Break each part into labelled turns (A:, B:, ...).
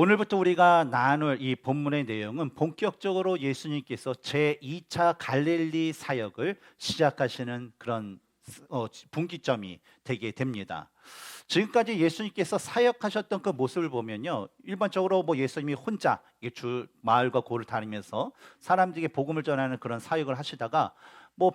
A: 오늘부터 우리가 나눌 이 본문의 내용은 본격적으로 예수님께서 제2차 갈릴리 사역을 시작하시는 그런 분기점이 되게 됩니다. 지금까지 예수님께서 사역하셨던 그 모습을 보면요, 일반적으로 예수님이 혼자 주 마을과 고를 다니면서 사람들에게 복음을 전하는 그런 사역을 하시다가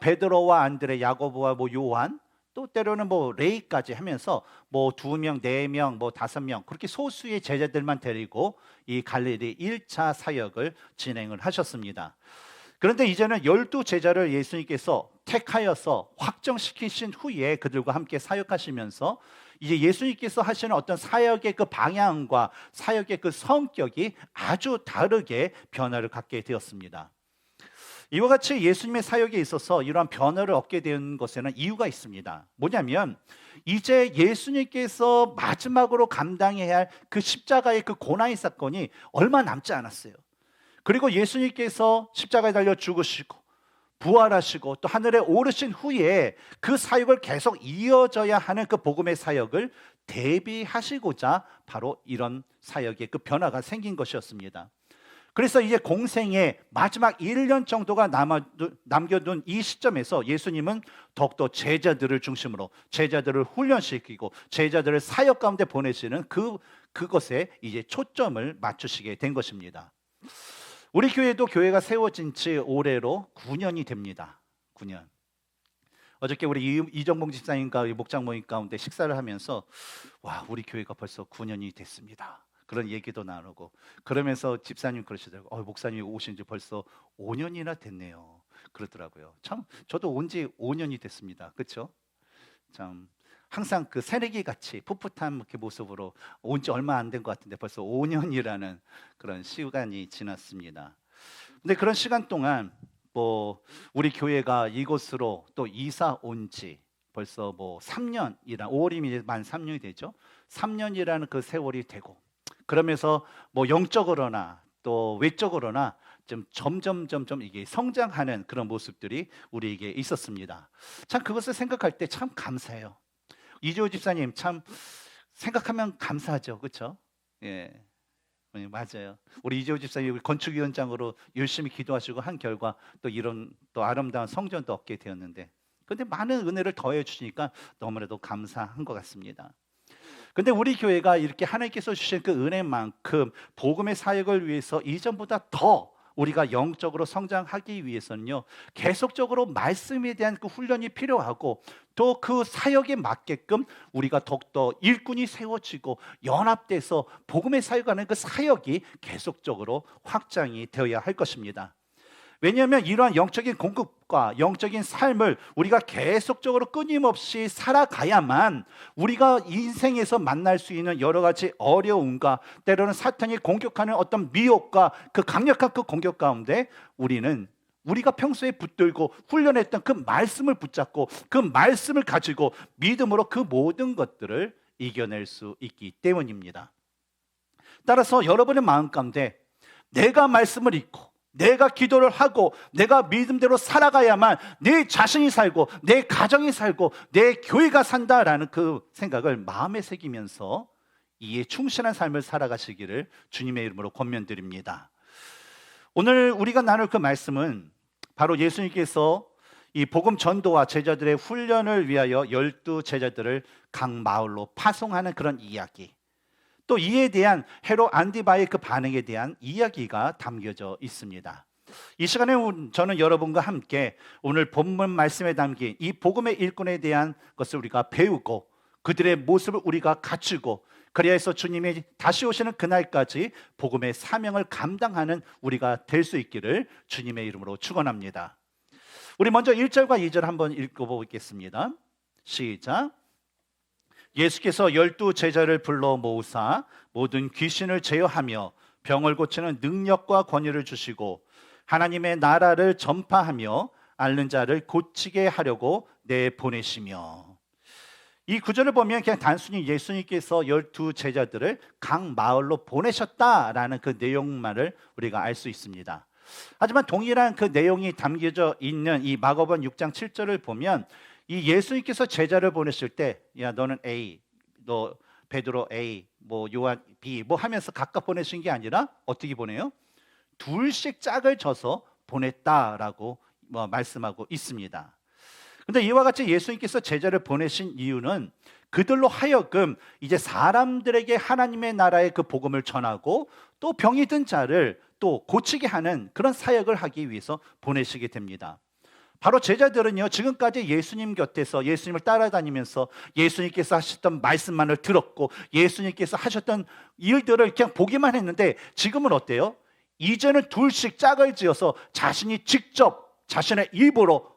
A: 베드로와 안드레, 야고보와 요한, 또 때로는 레이까지 하면서 2명, 4명, 5명 그렇게 소수의 제자들만 데리고 이 갈릴리 1차 사역을 진행을 하셨습니다. 그런데 이제는 12제자를 예수님께서 택하여서 확정시키신 후에 그들과 함께 사역하시면서 이제 예수님께서 하시는 어떤 사역의 그 방향과 사역의 그 성격이 아주 다르게 변화를 갖게 되었습니다. 이와 같이 예수님의 사역에 있어서 이러한 변화를 얻게 된 것에는 이유가 있습니다. 뭐냐면 이제 예수님께서 마지막으로 감당해야 할 그 십자가의 그 고난의 사건이 얼마 남지 않았어요. 그리고 예수님께서 십자가에 달려 죽으시고 부활하시고 또 하늘에 오르신 후에 그 사역을 계속 이어져야 하는 그 복음의 사역을 대비하시고자 바로 이런 사역의 그 변화가 생긴 것이었습니다. 그래서 이제 공생의 마지막 1년 정도가 남겨둔 이 시점에서 예수님은 더욱더 제자들을 중심으로 제자들을 훈련시키고 제자들을 사역 가운데 보내시는 그것에 이제 초점을 맞추시게 된 것입니다. 우리 교회도 교회가 세워진 지 올해로 9년이 됩니다. 9년. 어저께 우리 이정봉 집사님과 목장 모임 가운데 식사를 하면서 우리 교회가 벌써 9년이 됐습니다. 그런 얘기도 나누고 그러면서 집사님 그러시더라고요. 목사님이 오신 지 벌써 5년이나 됐네요. 그러더라고요. 참 저도 온 지 5년이 됐습니다. 그렇죠? 참 항상 그 새내기 같이 풋풋한 이렇게 모습으로 온 지 얼마 안 된 것 같은데 벌써 5년이라는 그런 시간이 지났습니다. 근데 그런 시간 동안 우리 교회가 이곳으로 또 이사 온 지 벌써 3년이라 5월이면 만 3년이 되죠. 3년이라는 그 세월이 되고 그러면서 영적으로나 또 외적으로나 좀 점점 이게 성장하는 그런 모습들이 우리에게 있었습니다. 참 그것을 생각할 때 참 감사해요. 이재호 집사님 참 생각하면 감사하죠, 그렇죠? 예, 맞아요. 우리 이재호 집사님 건축위원장으로 열심히 기도하시고 한 결과 또 이런 또 아름다운 성전도 얻게 되었는데, 그런데 많은 은혜를 더해 주시니까 너무나도 감사한 것 같습니다. 근데 우리 교회가 이렇게 하나님께서 주신 그 은혜만큼 복음의 사역을 위해서 이전보다 더 우리가 영적으로 성장하기 위해서는요, 계속적으로 말씀에 대한 그 훈련이 필요하고 또 그 사역에 맞게끔 우리가 더욱더 일꾼이 세워지고 연합돼서 복음의 사역하는 그 사역이 계속적으로 확장이 되어야 할 것입니다. 왜냐하면 이러한 영적인 공급과 영적인 삶을 우리가 계속적으로 끊임없이 살아가야만 우리가 인생에서 만날 수 있는 여러 가지 어려움과 때로는 사탄이 공격하는 어떤 미혹과 그 강력한 그 공격 가운데 우리가 평소에 붙들고 훈련했던 그 말씀을 붙잡고 그 말씀을 가지고 믿음으로 그 모든 것들을 이겨낼 수 있기 때문입니다. 따라서 여러분의 마음 가운데 내가 말씀을 읽고 내가 기도를 하고 내가 믿음대로 살아가야만 내 자신이 살고 내 가정이 살고 내 교회가 산다라는 그 생각을 마음에 새기면서 이에 충실한 삶을 살아가시기를 주님의 이름으로 권면드립니다. 오늘 우리가 나눌 그 말씀은 바로 예수님께서 이 복음 전도와 제자들의 훈련을 위하여 12제자들을 각 마을로 파송하는 그런 이야기, 또 이에 대한 헤롯 안디바의 그 반응에 대한 이야기가 담겨져 있습니다. 이 시간에 저는 여러분과 함께 오늘 본문 말씀에 담긴 이 복음의 일꾼에 대한 것을 우리가 배우고 그들의 모습을 우리가 갖추고 그리하여서 주님이 다시 오시는 그날까지 복음의 사명을 감당하는 우리가 될 수 있기를 주님의 이름으로 축원합니다. 우리 먼저 1절과 2절 한번 읽어보겠습니다. 시작. 예수께서 12제자를 불러 모으사 모든 귀신을 제어하며 병을 고치는 능력과 권위를 주시고 하나님의 나라를 전파하며 앓는 자를 고치게 하려고 내보내시며. 이 구절을 보면 그냥 단순히 예수님께서 12제자들을 각 마을로 보내셨다라는 그 내용만을 우리가 알 수 있습니다. 하지만 동일한 그 내용이 담겨져 있는 이 마가복음 6장 7절을 보면 이 예수님께서 제자를 보내실 때, 야 너는 A, 너 베드로 A, 뭐 요한비 뭐 하면서 각각 보내신 게 아니라 어떻게 보내요? 둘씩 짝을 져서 보냈다라고 말씀하고 있습니다. 근데 이와 같이 예수님께서 제자를 보내신 이유는 그들로 하여금 이제 사람들에게 하나님의 나라의 그 복음을 전하고 또 병이 든 자를 또 고치게 하는 그런 사역을 하기 위해서 보내시게 됩니다. 바로 제자들은요, 지금까지 예수님 곁에서 예수님을 따라다니면서 예수님께서 하셨던 말씀만을 들었고 예수님께서 하셨던 일들을 그냥 보기만 했는데, 지금은 어때요? 이제는 둘씩 짝을 지어서 자신이 직접 자신의 입으로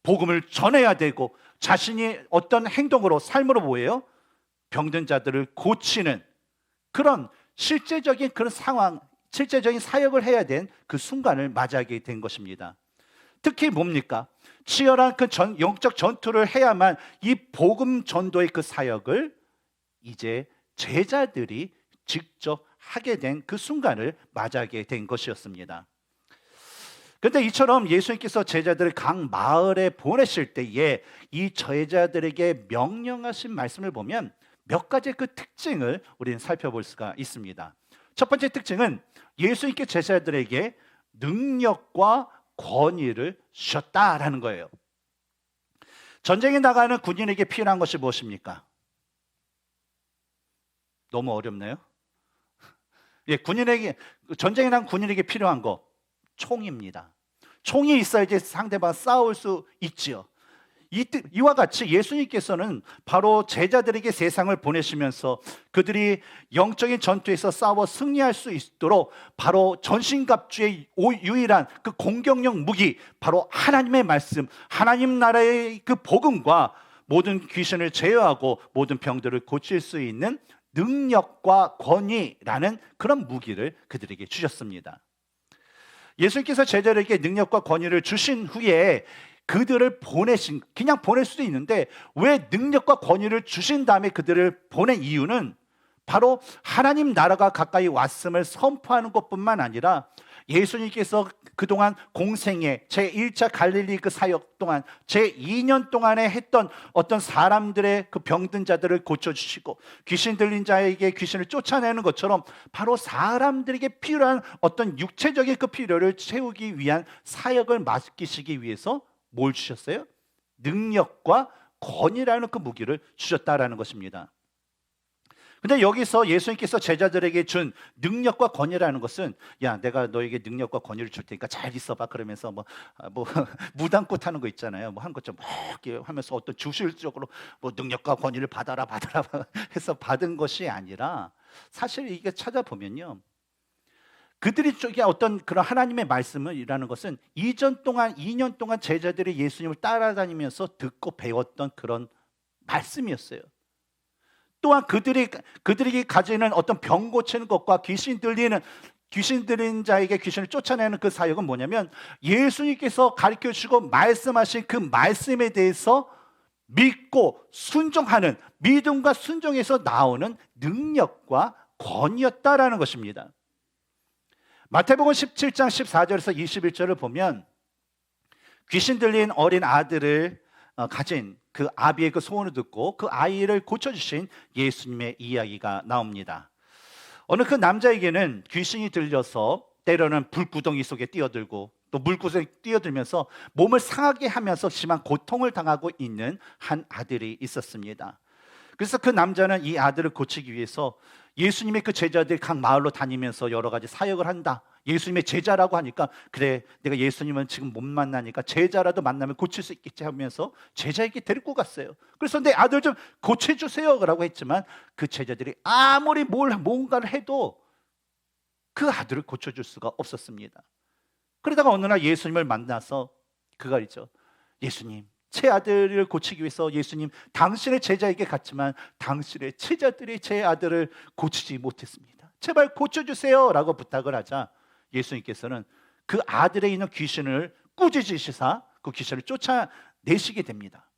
A: 복음을 전해야 되고, 자신이 어떤 행동으로 삶으로 뭐예요? 병든 자들을 고치는 그런 실제적인 그런 상황, 실제적인 사역을 해야 된 그 순간을 맞이하게 된 것입니다. 특히 뭡니까? 치열한 그 영적 전투를 해야만 이 복음 전도의 그 사역을 이제 제자들이 직접 하게 된 그 순간을 맞이하게 된 것이었습니다. 그런데 이처럼 예수님께서 제자들을 각 마을에 보내실 때에 이 제자들에게 명령하신 말씀을 보면 몇 가지의 그 특징을 우리는 살펴볼 수가 있습니다. 첫 번째 특징은 예수님께 제자들에게 능력과 권위를 주셨다라는 거예요. 전쟁에 나가는 군인에게 필요한 것이 무엇입니까? 너무 어렵나요? 예, 전쟁에 나간 군인에게 필요한 거 총입니다. 총이 있어야지 상대방 싸울 수 있지요. 이와 같이 예수님께서는 바로 제자들에게 세상을 보내시면서 그들이 영적인 전투에서 싸워 승리할 수 있도록 바로 전신갑주의 유일한 그 공격력 무기, 바로 하나님의 말씀, 하나님 나라의 그 복음과 모든 귀신을 제어하고 모든 병들을 고칠 수 있는 능력과 권위라는 그런 무기를 그들에게 주셨습니다. 예수님께서 제자들에게 능력과 권위를 주신 후에 그들을 그냥 보낼 수도 있는데, 왜 능력과 권위를 주신 다음에 그들을 보낸 이유는 바로 하나님 나라가 가까이 왔음을 선포하는 것뿐만 아니라 예수님께서 그동안 공생애 제1차 갈릴리 그 사역 동안 제2년 동안에 했던 어떤 사람들의 그 병든 자들을 고쳐주시고 귀신 들린 자에게 귀신을 쫓아내는 것처럼 바로 사람들에게 필요한 어떤 육체적인 그 필요를 채우기 위한 사역을 맡기시기 위해서 뭘 주셨어요? 능력과 권위라는 그 무기를 주셨다라는 것입니다. 근데 여기서 예수님께서 제자들에게 준 능력과 권위라는 것은, 야, 내가 너에게 능력과 권위를 줄 테니까 잘 있어봐, 그러면서 무당꽃 하는 거 있잖아요. 한 것 좀 이렇게 하면서 어떤 주술적으로 능력과 권위를 받아라 해서 받은 것이 아니라, 사실 이게 찾아보면요, 그들이 쪽에 어떤 그런 하나님의 말씀이라는 것은 이전 동안 2년 동안 제자들이 예수님을 따라다니면서 듣고 배웠던 그런 말씀이었어요. 또한 그들이 가지는 어떤 병 고치는 것과 귀신 들린 자에게 귀신을 쫓아내는 그 사역은 뭐냐면, 예수님께서 가르쳐 주시고 말씀하신 그 말씀에 대해서 믿고 순종하는, 믿음과 순종에서 나오는 능력과 권위였다라는 것입니다. 마태복음 17장 14절에서 21절을 보면 귀신 들린 어린 아들을 가진 그 아비의 그 소원을 듣고 그 아이를 고쳐주신 예수님의 이야기가 나옵니다. 어느 그 남자에게는 귀신이 들려서 때로는 불구덩이 속에 뛰어들고 또 물구덩이에 뛰어들면서 몸을 상하게 하면서 심한 고통을 당하고 있는 한 아들이 있었습니다. 그래서 그 남자는 이 아들을 고치기 위해서 예수님의 그 제자들이 각 마을로 다니면서 여러 가지 사역을 한다. 예수님의 제자라고 하니까, 그래, 내가 예수님은 지금 못 만나니까 제자라도 만나면 고칠 수 있겠지 하면서 제자에게 데리고 갔어요. 그래서 내 아들 좀 고쳐주세요 라고 했지만 그 제자들이 아무리 뭔가를 해도 그 아들을 고쳐줄 수가 없었습니다. 그러다가 어느 날 예수님을 만나서 그가 있죠, 예수님, 제 아들을 고치기 위해서 예수님, 당신의 제자에게 갔지만 당신의 제자들이 제 아들을 고치지 못했습니다. 제발 고쳐주세요 라고 부탁을 하자 예수님께서는 그 아들에 있는 귀신을 꾸짖으시사 그 귀신을 쫓아내시게 됩니다.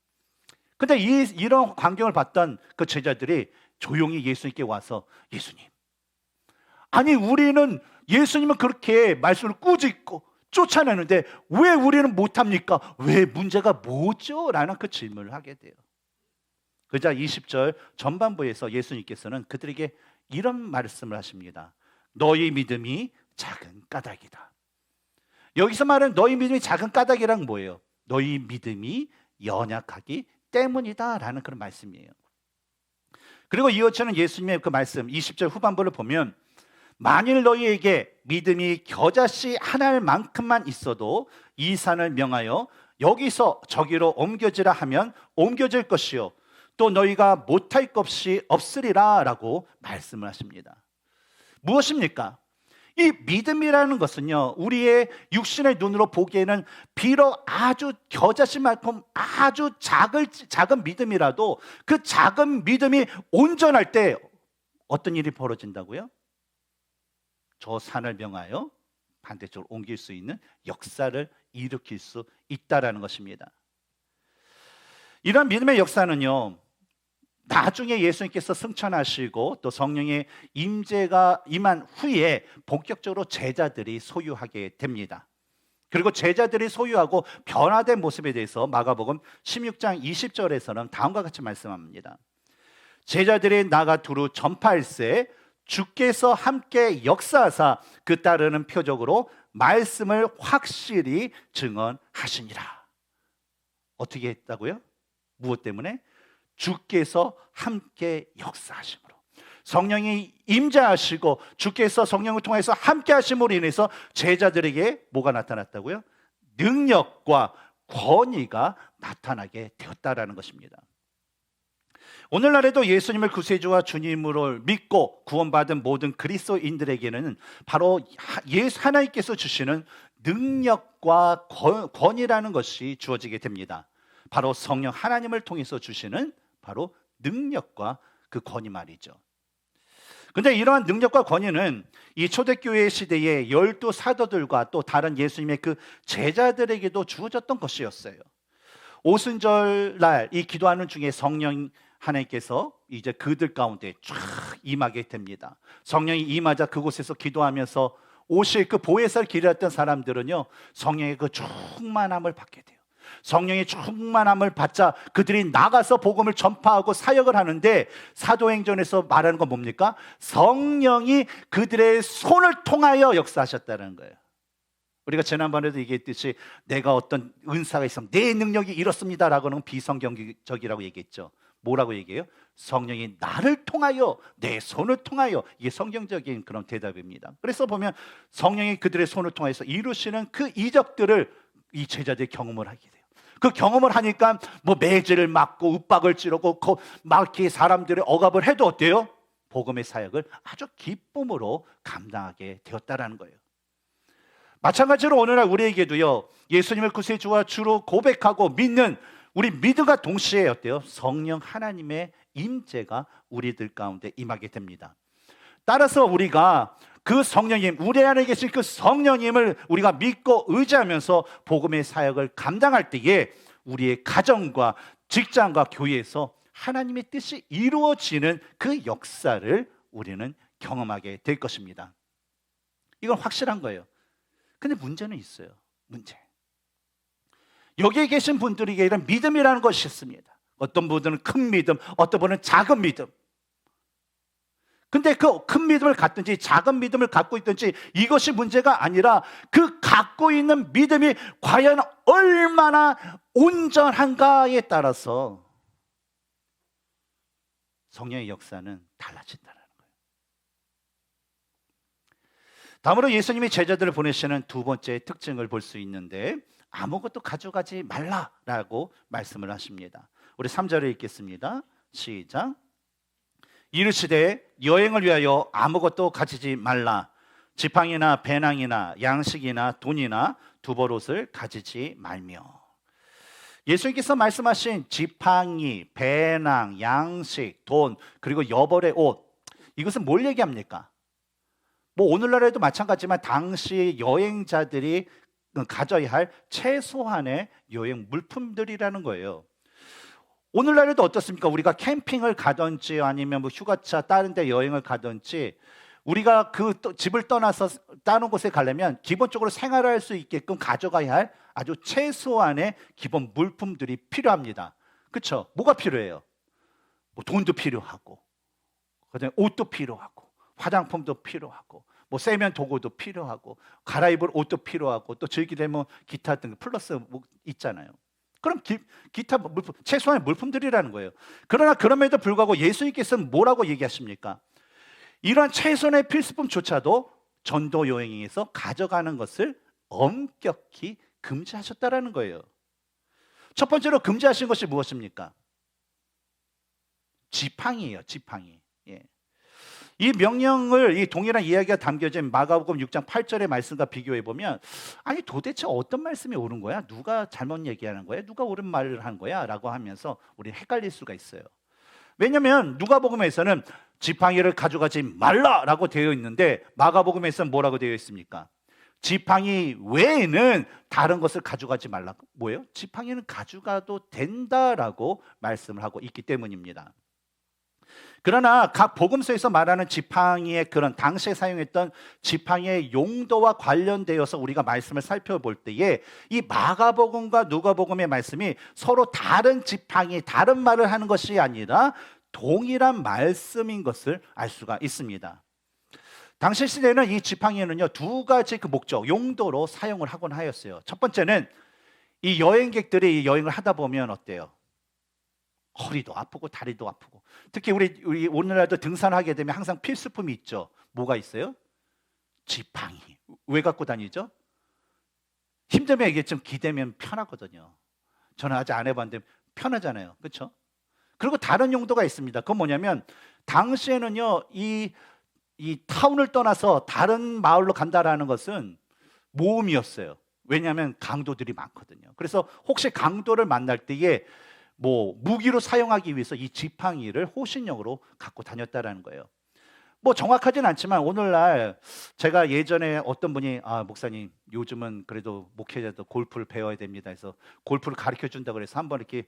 A: 근데 이런 광경을 봤던 그 제자들이 조용히 예수님께 와서, 예수님, 아니 우리는 예수님은 그렇게 말씀을 꾸짖고 쫓아내는데 왜 우리는 못합니까? 왜 문제가 뭐죠? 라는 그 질문을 하게 돼요. 그자 20절 전반부에서 예수님께서는 그들에게 이런 말씀을 하십니다. 너희 믿음이 작은 까닭이다. 여기서 말하는 너희 믿음이 작은 까닭이란 뭐예요? 너희 믿음이 연약하기 때문이다 라는 그런 말씀이에요. 그리고 이어지는 예수님의 그 말씀 20절 후반부를 보면 만일 너희에게 믿음이 겨자씨 하나만큼만 있어도 이 산을 명하여 여기서 저기로 옮겨지라 하면 옮겨질 것이요 또 너희가 못할 것이 없으리라 라고 말씀을 하십니다. 무엇입니까? 이 믿음이라는 것은요, 우리의 육신의 눈으로 보기에는 비록 아주 겨자씨만큼 아주 작은 믿음이라도 그 작은 믿음이 온전할 때 어떤 일이 벌어진다고요? 저 산을 명하여 반대쪽으로 옮길 수 있는 역사를 일으킬 수 있다라는 것입니다. 이런 믿음의 역사는요, 나중에 예수님께서 승천하시고 또 성령의 임재가 임한 후에 본격적으로 제자들이 소유하게 됩니다. 그리고 제자들이 소유하고 변화된 모습에 대해서 마가복음 16장 20절에서는 다음과 같이 말씀합니다. 제자들이 나가 두루 전파할세 주께서 함께 역사하사 그 따르는 표적으로 말씀을 확실히 증언하시니라. 어떻게 했다고요? 무엇 때문에? 주께서 함께 역사하심으로, 성령이 임재하시고 주께서 성령을 통해서 함께 하심으로 인해서 제자들에게 뭐가 나타났다고요? 능력과 권위가 나타나게 되었다라는 것입니다. 오늘날에도 예수님을 구세주와 주님으로 믿고 구원받은 모든 그리스도인들에게는 바로 하나님께서 주시는 능력과 권위라는 것이 주어지게 됩니다. 바로 성령 하나님을 통해서 주시는 바로 능력과 그 권위 말이죠. 근데 이러한 능력과 권위는 이 초대교회 시대의 12 사도들과 또 다른 예수님의 그 제자들에게도 주어졌던 것이었어요. 오순절날 이 기도하는 중에 성령 하나님께서 이제 그들 가운데 쫙 임하게 됩니다. 성령이 임하자 그곳에서 기도하면서 오실 그 보혜사를 기다렸던 사람들은요, 성령의 그 충만함을 받게 돼요. 성령의 충만함을 받자 그들이 나가서 복음을 전파하고 사역을 하는데 사도행전에서 말하는 건 뭡니까? 성령이 그들의 손을 통하여 역사하셨다는 거예요. 우리가 지난번에도 얘기했듯이 내가 어떤 은사가 있으면 내 능력이 이렇습니다라고는 비성경적이라고 얘기했죠. 뭐라고 얘기해요? 성령이 나를 통하여, 내 손을 통하여. 이게 성경적인 그런 대답입니다. 그래서 보면 성령이 그들의 손을 통해서 이루시는 그 이적들을 이 제자들이 경험을 하게 돼요. 그 경험을 하니까 뭐 매질을 맞고 윽박을 지르고 막 이렇게 사람들의 억압을 해도 어때요? 복음의 사역을 아주 기쁨으로 감당하게 되었다라는 거예요. 마찬가지로 오늘날 우리에게도요, 예수님을 구세주와 주로 고백하고 믿는 우리 믿음과 동시에 어때요? 성령 하나님의 임재가 우리들 가운데 임하게 됩니다. 따라서 우리가 그 성령님, 우리 안에 계신 그 성령님을 우리가 믿고 의지하면서 복음의 사역을 감당할 때에 우리의 가정과 직장과 교회에서 하나님의 뜻이 이루어지는 그 역사를 우리는 경험하게 될 것입니다. 이건 확실한 거예요. 근데 문제는 있어요. 문제. 여기에 계신 분들에게 이런 믿음이라는 것이 있습니다. 어떤 분들은 큰 믿음, 어떤 분은 작은 믿음. 근데 그 큰 믿음을 갖든지 작은 믿음을 갖고 있든지 이것이 문제가 아니라 그 갖고 있는 믿음이 과연 얼마나 온전한가에 따라서 성령의 역사는 달라진다는 거예요. 다음으로 예수님이 제자들을 보내시는 두 번째 특징을 볼 수 있는데 아무것도 가져가지 말라라고 말씀을 하십니다. 우리 3절을 읽겠습니다. 시작. 이르시되 여행을 위하여 아무것도 가지지 말라. 지팡이나 배낭이나 양식이나 돈이나 두벌옷을 가지지 말며. 예수님께서 말씀하신 지팡이, 배낭, 양식, 돈, 그리고 여벌의 옷, 이것은 뭘 얘기합니까? 뭐 오늘날에도 마찬가지지만 당시 여행자들이 가져야 할 최소한의 여행 물품들이라는 거예요. 오늘날에도 어떻습니까? 우리가 캠핑을 가든지 아니면 뭐 휴가차 다른 데 여행을 가든지 우리가 그 집을 떠나서 다른 곳에 가려면 기본적으로 생활할 수 있게끔 가져가야 할 아주 최소한의 기본 물품들이 필요합니다. 그렇죠? 뭐가 필요해요? 뭐 돈도 필요하고 그다음에 옷도 필요하고 화장품도 필요하고 뭐 세면 도구도 필요하고 갈아입을 옷도 필요하고 또 즐기려면 기타 등 플러스 뭐 있잖아요. 그럼 기타 물품, 최소한의 물품들이라는 거예요. 그러나 그럼에도 불구하고 예수님께서는 뭐라고 얘기하십니까? 이러한 최소한의 필수품조차도 전도 여행에서 가져가는 것을 엄격히 금지하셨다라는 거예요. 첫 번째로 금지하신 것이 무엇입니까? 지팡이에요. 지팡이. 예. 이 명령을, 이 동일한 이야기가 담겨진 마가복음 6장 8절의 말씀과 비교해 보면, 아니 도대체 어떤 말씀이 옳은 거야? 누가 잘못 얘기하는 거야? 누가 옳은 말을 한 거야? 라고 하면서 우리 헷갈릴 수가 있어요. 왜냐하면 누가복음에서는 지팡이를 가져가지 말라라고 되어 있는데 마가복음에서는 뭐라고 되어 있습니까? 지팡이 외에는 다른 것을 가져가지 말라. 뭐예요? 지팡이는 가져가도 된다라고 말씀을 하고 있기 때문입니다. 그러나 각 복음서에서 말하는 지팡이의 그런 당시에 사용했던 지팡이의 용도와 관련되어서 우리가 말씀을 살펴볼 때에 이 마가복음과 누가복음의 말씀이 서로 다른 지팡이, 다른 말을 하는 것이 아니라 동일한 말씀인 것을 알 수가 있습니다. 당시 시대는 이 지팡이는요, 두 가지 그 목적, 용도로 사용을 하곤 하였어요. 첫 번째는 이 여행객들이 이 여행을 하다 보면 어때요? 허리도 아프고 다리도 아프고, 특히 우리 오늘날도 등산하게 되면 항상 필수품이 있죠. 뭐가 있어요? 지팡이. 왜 갖고 다니죠? 힘들면 이게 좀 기대면 편하거든요. 저는 아직 안 해봤는데 편하잖아요. 그렇죠? 그리고 다른 용도가 있습니다. 그건 뭐냐면 당시에는요, 이 타운을 떠나서 다른 마을로 간다라는 것은 모험이었어요. 왜냐하면 강도들이 많거든요. 그래서 혹시 강도를 만날 때에 뭐 무기로 사용하기 위해서 이 지팡이를 호신용으로 갖고 다녔다라는 거예요. 뭐 정확하진 않지만 오늘날 제가 예전에 어떤 분이 목사님 요즘은 그래도 목회자도 골프를 배워야 됩니다 해서 골프를 가르쳐 준다고 그래서 한번 이렇게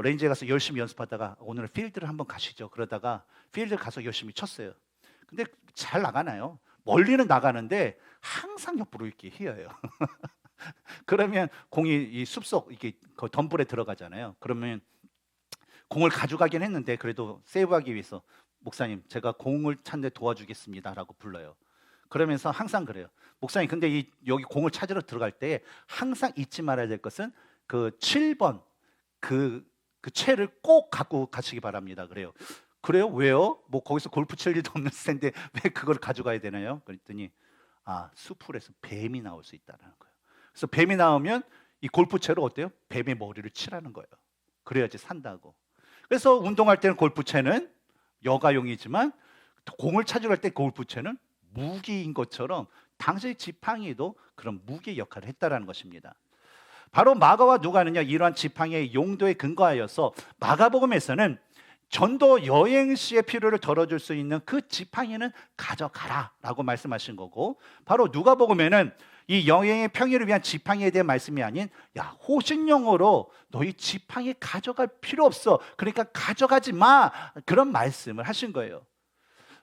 A: 레인지에 가서 열심히 연습하다가 오늘 필드를 한번 가시죠. 그러다가 필드 가서 열심히 쳤어요. 근데 잘 나가나요? 멀리는 나가는데 항상 옆으로 이렇게 휘어요. 그러면 공이 이 숲속 이렇게 덤불에 들어가잖아요. 그러면 공을 가져가긴 했는데 그래도 세이브하기 위해서 목사님 제가 공을 찾는데 도와주겠습니다라고 불러요. 그러면서 항상 그래요. 목사님 근데 여기 공을 찾으러 들어갈 때 항상 잊지 말아야 될 것은 그 7번 그 채를 꼭 갖고 가시기 바랍니다. 그래요. 그래요? 왜요? 뭐 거기서 골프 칠 일도 없는 텐데 왜 그걸 가져가야 되나요? 그랬더니 수풀에서 뱀이 나올 수 있다는 거예요. 그래서 뱀이 나오면 이 골프채로 어때요? 뱀의 머리를 치라는 거예요. 그래야지 산다고. 그래서 운동할 때는 골프채는 여가용이지만 공을 찾으러 갈 때 골프채는 무기인 것처럼 당시 지팡이도 그런 무기 역할을 했다라는 것입니다. 바로 마가와 누가는요, 이러한 지팡이의 용도에 근거하여서 마가복음에서는 전도 여행 시의 필요를 덜어줄 수 있는 그 지팡이는 가져가라 라고 말씀하신 거고, 바로 누가복음에는 이 여행의 평일을 위한 지팡이에 대한 말씀이 아닌 호신용으로 너희 지팡이 가져갈 필요 없어, 그러니까 가져가지 마, 그런 말씀을 하신 거예요.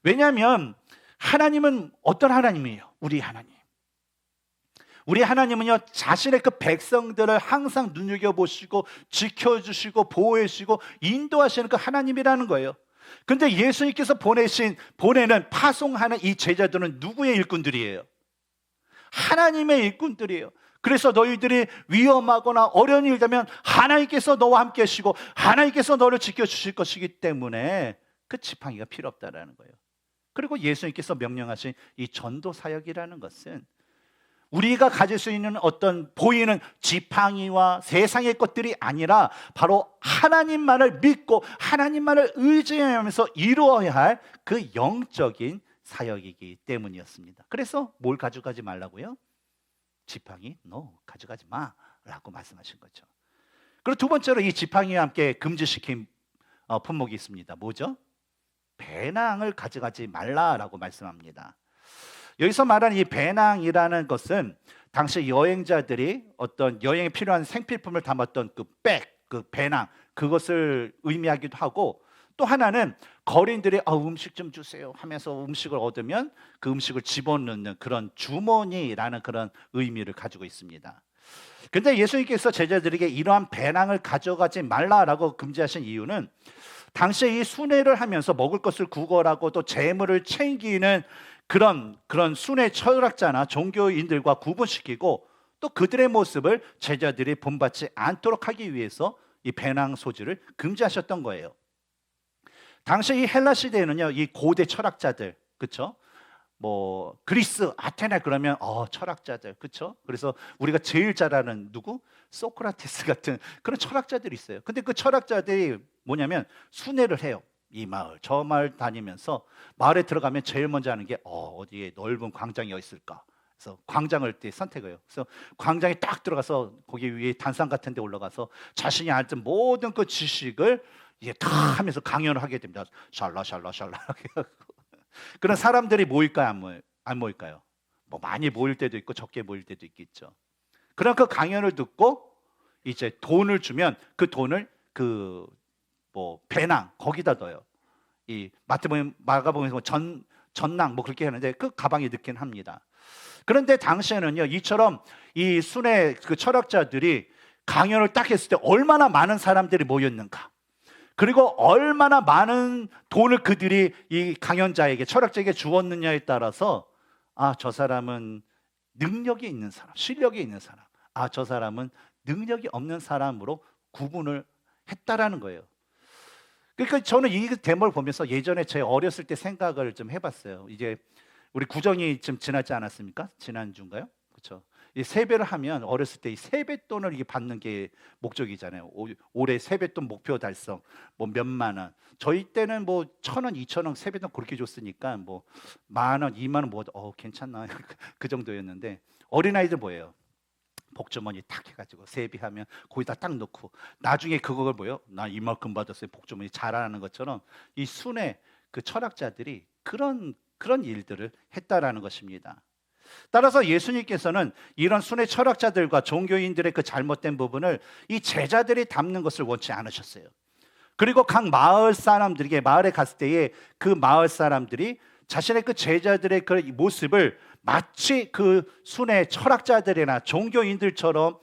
A: 왜냐하면 하나님은 어떤 하나님이에요? 우리 하나님. 우리 하나님은요, 자신의 그 백성들을 항상 눈여겨보시고 지켜주시고 보호해주시고 인도하시는 그 하나님이라는 거예요. 근데 예수님께서 보내는 파송하는 이 제자들은 누구의 일꾼들이에요? 하나님의 일꾼들이에요. 그래서 너희들이 위험하거나 어려운 일 되면 하나님께서 너와 함께 하시고 하나님께서 너를 지켜주실 것이기 때문에 그 지팡이가 필요 없다라는 거예요. 그리고 예수님께서 명령하신 이 전도 사역이라는 것은 우리가 가질 수 있는 어떤 보이는 지팡이와 세상의 것들이 아니라 바로 하나님만을 믿고 하나님만을 의지하면서 이루어야 할 그 영적인 사역이기 때문이었습니다. 그래서 뭘 가져가지 말라고요? 지팡이 너 가져가지 마라고 말씀하신 거죠. 그리고 두 번째로 이 지팡이와 함께 금지시킨 품목이 있습니다. 뭐죠? 배낭을 가져가지 말라라고 말씀합니다. 여기서 말하는 이 배낭이라는 것은 당시 여행자들이 어떤 여행에 필요한 생필품을 담았던 그 배낭, 그것을 의미하기도 하고, 또 하나는 거린들이 음식 좀 주세요 하면서 음식을 얻으면 그 음식을 집어넣는 그런 주머니라는 그런 의미를 가지고 있습니다. 그런데 예수님께서 제자들에게 이러한 배낭을 가져가지 말라라고 금지하신 이유는 당시에 이 순회를 하면서 먹을 것을 구걸하고 또 재물을 챙기는 그런 순회 철학자나 종교인들과 구분시키고 또 그들의 모습을 제자들이 본받지 않도록 하기 위해서 이 배낭 소지를 금지하셨던 거예요. 당시 이 헬라 시대에는요, 이 고대 철학자들, 그렇죠? 뭐 그리스, 아테네 그러면 철학자들, 그렇죠? 그래서 우리가 제일 잘 아는 누구? 소크라테스 같은 그런 철학자들이 있어요. 근데 그 철학자들이 뭐냐면 순회를 해요. 이 마을, 저 마을 다니면서 마을에 들어가면 제일 먼저 하는 게 어디에 넓은 광장이 어디 있을까? 그래서 광장을 때 선택해요. 그래서 광장에 딱 들어가서 거기 위에 단상 같은 데 올라가서 자신이 알던 모든 그 지식을 이제 다 하면서 강연을 하게 됩니다. 샬라 그런 사람들이 모일까요? 안 모일까요? 뭐 많이 모일 때도 있고 적게 모일 때도 있겠죠. 그럼 그 강연을 듣고 이제 돈을 주면 그 돈을 그 뭐 배낭 거기다 넣어요. 이 마가복음에서 전낭 뭐 그렇게 하는데 그 가방에 넣긴 합니다. 그런데 당시에는요, 이처럼 이 순회 그 철학자들이 강연을 딱 했을 때 얼마나 많은 사람들이 모였는가, 그리고 얼마나 많은 돈을 그들이 이 강연자에게, 철학자에게 주었느냐에 따라서 저 사람은 능력이 있는 사람, 실력이 있는 사람, 저 사람은 능력이 없는 사람으로 구분을 했다라는 거예요. 그러니까 저는 이 대목을 보면서 예전에 제 어렸을 때 생각을 좀 해봤어요. 이제 우리 구정이 좀 지났지 않았습니까? 지난주인가요? 그렇죠. 이 세배를 하면 어렸을 때 이 세뱃돈을 이게 받는 게 목적이잖아요. 올해 세뱃돈 목표 달성 뭐 몇만 원. 저희 때는 뭐 1,000원, 2,000원 세뱃돈 그렇게 줬으니까 뭐 10,000원, 20,000원 뭐 괜찮나 그 정도였는데, 어린아이들 뭐예요? 복주머니 탁 해가지고 세비하면 거기다 딱 넣고 나중에 그걸 뭐예요? 나 이만큼 받았어요. 복주머니 자라나는 것처럼 이 순회 그 철학자들이 그런 일들을 했다라는 것입니다. 따라서 예수님께서는 이런 순회 철학자들과 종교인들의 그 잘못된 부분을 이 제자들이 담는 것을 원치 않으셨어요. 그리고 각 마을 사람들에게, 마을에 갔을 때에 그 마을 사람들이 자신의 그 제자들의 그 모습을 마치 그 순회 철학자들이나 종교인들처럼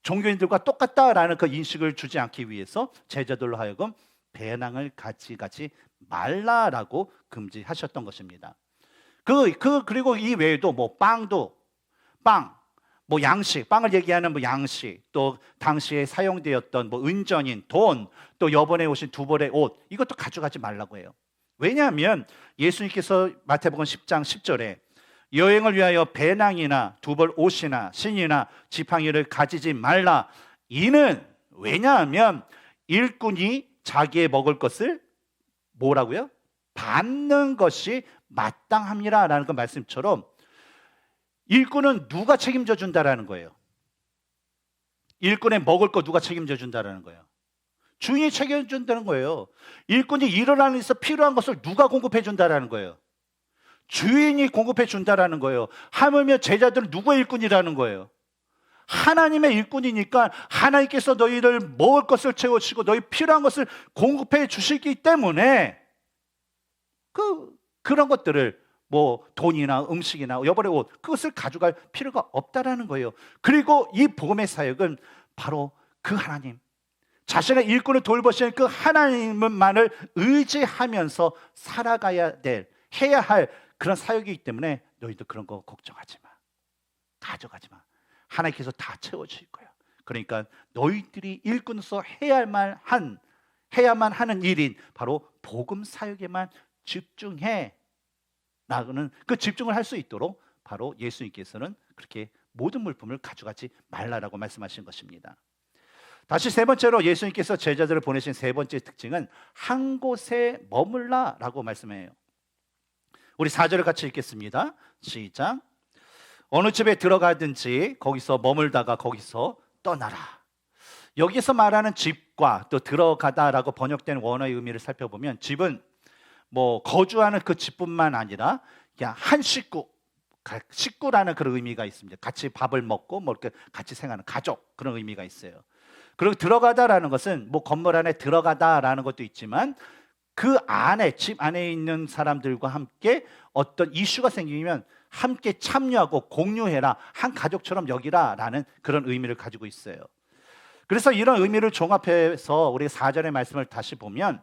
A: 종교인들과 똑같다라는 그 인식을 주지 않기 위해서 제자들로 하여금 배낭을 가지가지 말라라고 금지하셨던 것입니다. 그리고 이 외에도 뭐 빵, 뭐 양식, 빵을 얘기하는 뭐 양식, 또 당시에 사용되었던 뭐 은전인 돈, 또 여번에 오신 두 벌의 옷, 이것도 가져가지 말라고 해요. 왜냐하면 예수님께서 마태복음 10장 10절에 여행을 위하여 배낭이나 두 벌 옷이나 신이나 지팡이를 가지지 말라. 이는 왜냐하면 일꾼이 자기의 먹을 것을 뭐라고요? 받는 것이 마땅함이라라는 그 말씀처럼 일꾼은 누가 책임져 준다라는 거예요? 일꾼의 먹을 거 누가 책임져 준다라는 거예요? 주인이 책임져 준다는 거예요. 일꾼이 일어나는 데서 필요한 것을 누가 공급해 준다라는 거예요? 주인이 공급해 준다라는 거예요. 하물며 제자들은 누구의 일꾼이라는 거예요? 하나님의 일꾼이니까 하나님께서 너희를 먹을 것을 채워주시고 너희 필요한 것을 공급해 주시기 때문에 그런 것들을 뭐 돈이나 음식이나 여벌의 옷, 그것을 가져갈 필요가 없다라는 거예요. 그리고 이 복음의 사역은 바로 그 하나님, 자신의 일꾼을 돌보시는 그 하나님만을 의지하면서 살아가야 해야 할 그런 사역이기 때문에 너희도 그런 거 걱정하지 마, 가져가지 마. 하나님께서 다 채워주실 거야. 그러니까 너희들이 일꾼으로서 해야만 하는 일인 바로 복음 사역에만 집중해 나가는, 그 집중을 할 수 있도록 바로 예수님께서는 그렇게 모든 물품을 가져가지 말라라고 말씀하신 것입니다. 다시 세 번째로 예수님께서 제자들을 보내신 세 번째 특징은 한 곳에 머물라라고 말씀해요. 우리 4절을 같이 읽겠습니다. 시작. 어느 집에 들어가든지 거기서 머물다가 거기서 떠나라. 여기서 말하는 집과 또 들어가다라고 번역된 원어의 의미를 살펴보면 집은 뭐 거주하는 그 집뿐만 아니라 그냥 한 식구라는 그런 의미가 있습니다. 같이 밥을 먹고 뭐 이렇게 같이 생활하는 가족, 그런 의미가 있어요. 그리고 들어가다라는 것은 뭐 건물 안에 들어가다라는 것도 있지만 그 안에, 집 안에 있는 사람들과 함께 어떤 이슈가 생기면 함께 참여하고 공유해라, 한 가족처럼 여기라라는 그런 의미를 가지고 있어요. 그래서 이런 의미를 종합해서 우리 4절의 말씀을 다시 보면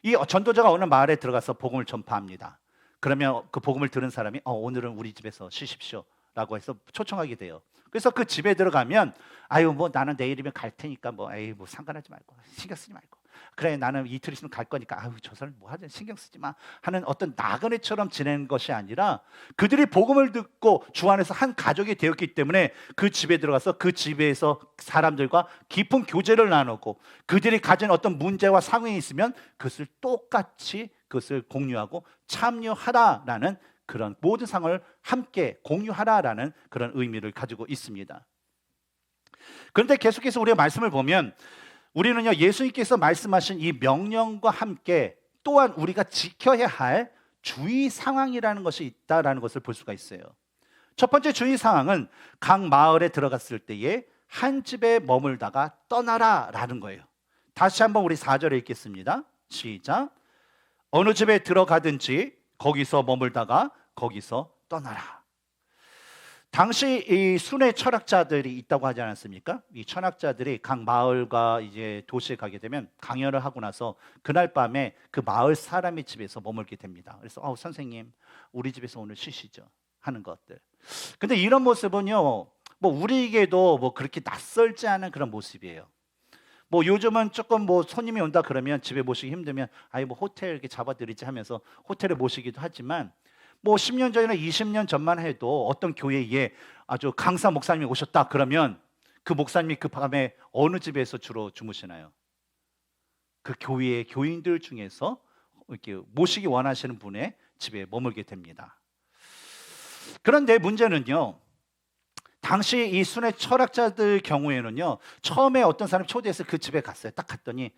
A: 이 전도자가 어느 마을에 들어가서 복음을 전파합니다. 그러면 그 복음을 들은 사람이 오늘은 우리 집에서 쉬십시오 라고 해서 초청하게 돼요. 그래서 그 집에 들어가면 아유 뭐 나는 내일이면 갈 테니까 뭐 에이 뭐 상관하지 말고 신경 쓰지 말고 그래 나는 이틀 있으면 갈 거니까 아유 저 사람 뭐 하든 신경 쓰지 마 하는 어떤 나그네처럼 지내는 것이 아니라 그들이 복음을 듣고 주 안에서 한 가족이 되었기 때문에 그 집에 들어가서 그 집에서 사람들과 깊은 교제를 나누고 그들이 가진 어떤 문제와 상황이 있으면 그것을 똑같이 그것을 공유하고 참여하라라는 그런 모든 상황을 함께 공유하라라는 그런 의미를 가지고 있습니다. 그런데 계속해서 우리가 말씀을 보면 우리는요 예수님께서 말씀하신 이 명령과 함께 또한 우리가 지켜야 할 주의 상황이라는 것이 있다라는 것을 볼 수가 있어요. 첫 번째 주의 상황은 각 마을에 들어갔을 때에 한 집에 머물다가 떠나라라는 거예요. 다시 한번 우리 4절에 읽겠습니다. 시작. 어느 집에 들어가든지 거기서 머물다가 거기서 떠나라. 당시 이 순회 철학자들이 있다고 하지 않았습니까? 이 철학자들이 각 마을과 이제 도시에 가게 되면 강연을 하고 나서 그날 밤에 그 마을 사람의 집에서 머물게 됩니다. 그래서 선생님 우리 집에서 오늘 쉬시죠 하는 것들. 근데 이런 모습은요 뭐 우리에게도 뭐 그렇게 낯설지 않은 그런 모습이에요. 뭐 요즘은 조금 뭐 손님이 온다 그러면 집에 모시기 힘들면 아예 뭐 호텔 이렇게 잡아드리지 하면서 호텔에 모시기도 하지만 뭐 10년 전이나 20년 전만 해도 어떤 교회에 아주 강사 목사님이 오셨다 그러면 그 목사님이 그 밤에 어느 집에서 주로 주무시나요? 그 교회의 교인들 중에서 이렇게 모시기 원하시는 분의 집에 머물게 됩니다. 그런데 문제는요. 당시 이 순회 철학자들 경우에는요. 처음에 어떤 사람이 초대해서 그 집에 갔어요. 딱 갔더니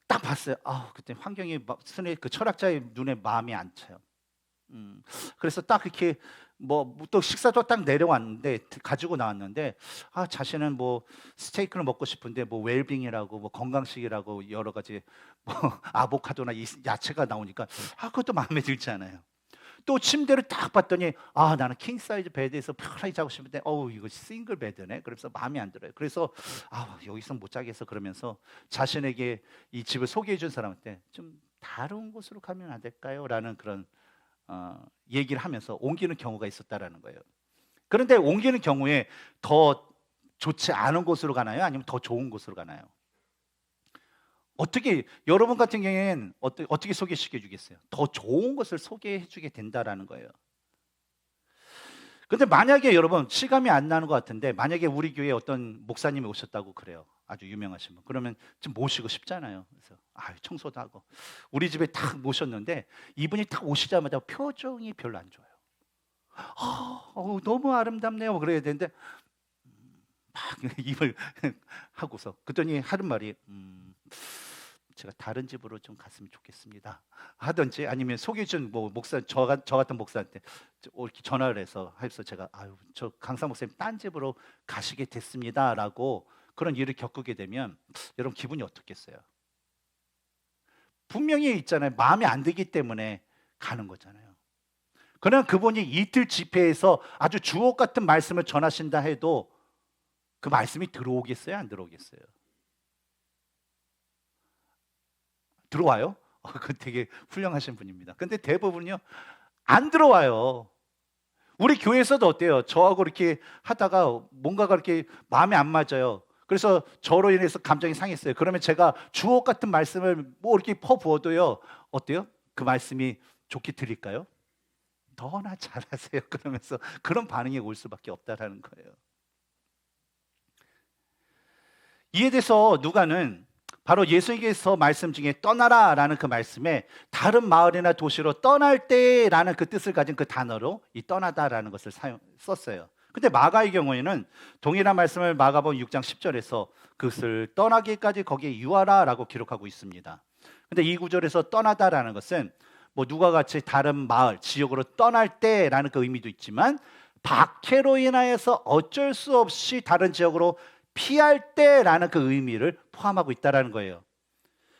A: 딱 봤어요. 그때 환경이 순회 그 철학자의 눈에 마음이 안 차요. 그래서 딱 이렇게 뭐 또 식사도 딱 내려왔는데 가지고 나왔는데 자신은 뭐 스테이크를 먹고 싶은데 뭐 웰빙이라고 뭐 건강식이라고 여러 가지 뭐 아보카도나 야채가 나오니까 그것도 마음에 들지 않아요. 또 침대를 딱 봤더니 나는 킹 사이즈 베드에서 편하게 자고 싶은데 이거 싱글 베드네. 그래서 마음에 안 들어요. 그래서 여기서 못 자겠어 그러면서 자신에게 이 집을 소개해 준 사람한테 좀 다른 곳으로 가면 안 될까요? 라는 그런 얘기를 하면서 옮기는 경우가 있었다라는 거예요. 그런데 옮기는 경우에 더 좋지 않은 곳으로 가나요? 아니면 더 좋은 곳으로 가나요? 어떻게 여러분 같은 경우에는 어떻게 소개시켜 주겠어요? 더 좋은 것을 소개해 주게 된다라는 거예요. 근데 만약에 여러분 실감이 안 나는 것 같은데 만약에 우리 교회에 어떤 목사님이 오셨다고 그래요. 아주 유명하신 분. 그러면 좀 모시고 싶잖아요. 그래서 청소도 하고 우리 집에 딱 모셨는데 이분이 딱 오시자마자 표정이 별로 안 좋아요. 너무 아름답네요. 그래야 되는데 막 입을 하고서 그랬더니 하는 말이 제가 다른 집으로 좀 갔으면 좋겠습니다 하든지 아니면 소개준 뭐 목사 저 같은 목사한테 이렇게 전화를 해서 제가 저 강사 목사님 딴 집으로 가시게 됐습니다라고 그런 일을 겪게 되면 여러분 기분이 어떻겠어요? 분명히 있잖아요. 마음에 안 들기 때문에 가는 거잖아요. 그러나 그분이 이틀 집회에서 아주 주옥 같은 말씀을 전하신다 해도 그 말씀이 들어오겠어요? 안 들어오겠어요? 들어와요? 그 되게 훌륭하신 분입니다. 근데 대부분요 안 들어와요. 우리 교회에서도 어때요? 저하고 이렇게 하다가 뭔가가 이렇게 마음에 안 맞아요. 그래서 저로 인해서 감정이 상했어요. 그러면 제가 주옥 같은 말씀을 뭐 이렇게 퍼부어도요 어때요? 그 말씀이 좋게 들릴까요? 너나 잘하세요 그러면서 그런 반응이 올 수밖에 없다라는 거예요. 이에 대해서 누가는 바로 예수님께서 말씀 중에 떠나라라는 그 말씀에 다른 마을이나 도시로 떠날 때라는 그 뜻을 가진 그 단어로 이 떠나다라는 것을 썼어요. 근데 마가의 경우에는 동일한 말씀을 마가복음 6장 10절에서 그것을 떠나기까지 거기에 유하라라고 기록하고 있습니다. 근데 이 구절에서 떠나다라는 것은 뭐 누가 같이 다른 마을, 지역으로 떠날 때라는 그 의미도 있지만 박해로 인하여서 어쩔 수 없이 다른 지역으로 피할 때라는 그 의미를 포함하고 있다는 거예요.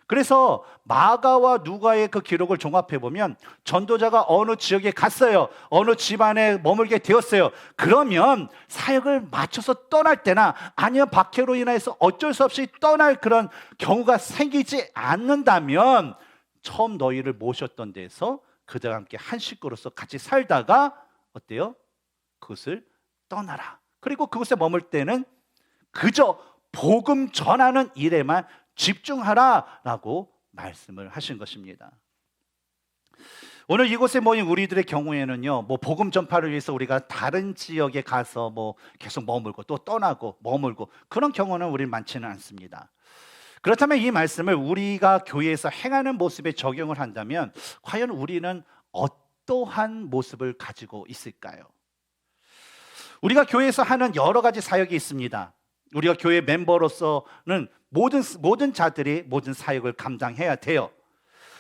A: 그래서 마가와 누가의 그 기록을 종합해 보면 전도자가 어느 지역에 갔어요. 어느 집안에 머물게 되었어요. 그러면 사역을 맞춰서 떠날 때나 아니면 박해로 인해서 어쩔 수 없이 떠날 그런 경우가 생기지 않는다면 처음 너희를 모셨던 데서 그들과 함께 한 식구로서 같이 살다가 어때요? 그것을 떠나라. 그리고 그곳에 머물 때는 그저 복음 전하는 일에만 집중하라라고 말씀을 하신 것입니다. 오늘 이곳에 모인 우리들의 경우에는요, 뭐 복음 전파를 위해서 우리가 다른 지역에 가서 뭐 계속 머물고 또 떠나고 머물고 그런 경우는 우리 많지는 않습니다. 그렇다면 이 말씀을 우리가 교회에서 행하는 모습에 적용을 한다면 과연 우리는 어떠한 모습을 가지고 있을까요? 우리가 교회에서 하는 여러 가지 사역이 있습니다. 우리가 교회 멤버로서는 모든 자들이 모든 사역을 감당해야 돼요.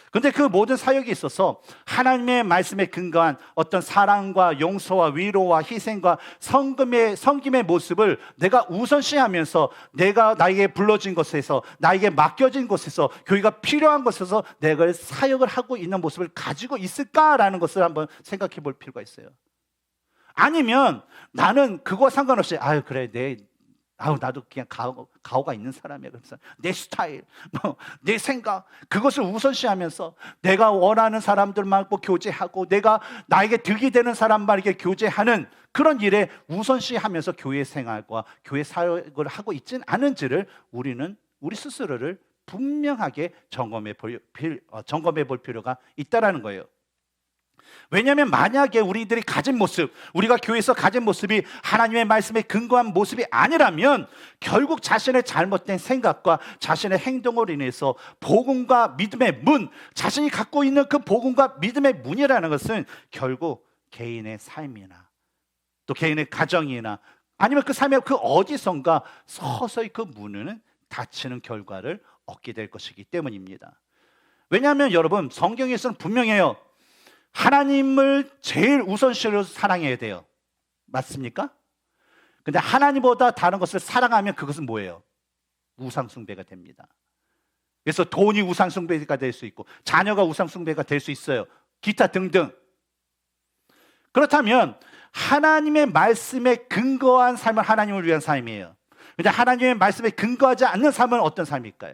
A: 그런데 그 모든 사역에 있어서 하나님의 말씀에 근거한 어떤 사랑과 용서와 위로와 희생과 섬김의 모습을 내가 우선시하면서 내가 나에게 불러진 곳에서 나에게 맡겨진 곳에서 교회가 필요한 곳에서 내가 사역을 하고 있는 모습을 가지고 있을까라는 것을 한번 생각해 볼 필요가 있어요. 아니면 나는 그거와 상관없이 그래 나도 그냥 가오가 있는 사람이야. 그래서 내 스타일, 내 생각 그것을 우선시하면서 내가 원하는 사람들만 교제하고 내가 나에게 득이 되는 사람만 이렇게 교제하는 그런 일에 우선시하면서 교회 생활과 교회 사역을 하고 있지는 않은지를 우리는 우리 스스로를 분명하게 점검해 볼 필요가 있다라는 거예요. 왜냐하면 만약에 우리들이 가진 모습, 우리가 교회에서 가진 모습이 하나님의 말씀에 근거한 모습이 아니라면 결국 자신의 잘못된 생각과 자신의 행동으로 인해서 복음과 믿음의 문, 자신이 갖고 있는 그 복음과 믿음의 문이라는 것은 결국 개인의 삶이나 또 개인의 가정이나 아니면 그 삶의 그 어디선가 서서히 그 문은 닫히는 결과를 얻게 될 것이기 때문입니다. 왜냐하면 여러분 성경에서는 분명해요. 하나님을 제일 우선시로 사랑해야 돼요. 맞습니까? 근데 하나님보다 다른 것을 사랑하면 그것은 뭐예요? 우상숭배가 됩니다. 그래서 돈이 우상숭배가 될 수 있고 자녀가 우상숭배가 될 수 있어요. 기타 등등. 그렇다면 하나님의 말씀에 근거한 삶은 하나님을 위한 삶이에요. 근데 하나님의 말씀에 근거하지 않는 삶은 어떤 삶일까요?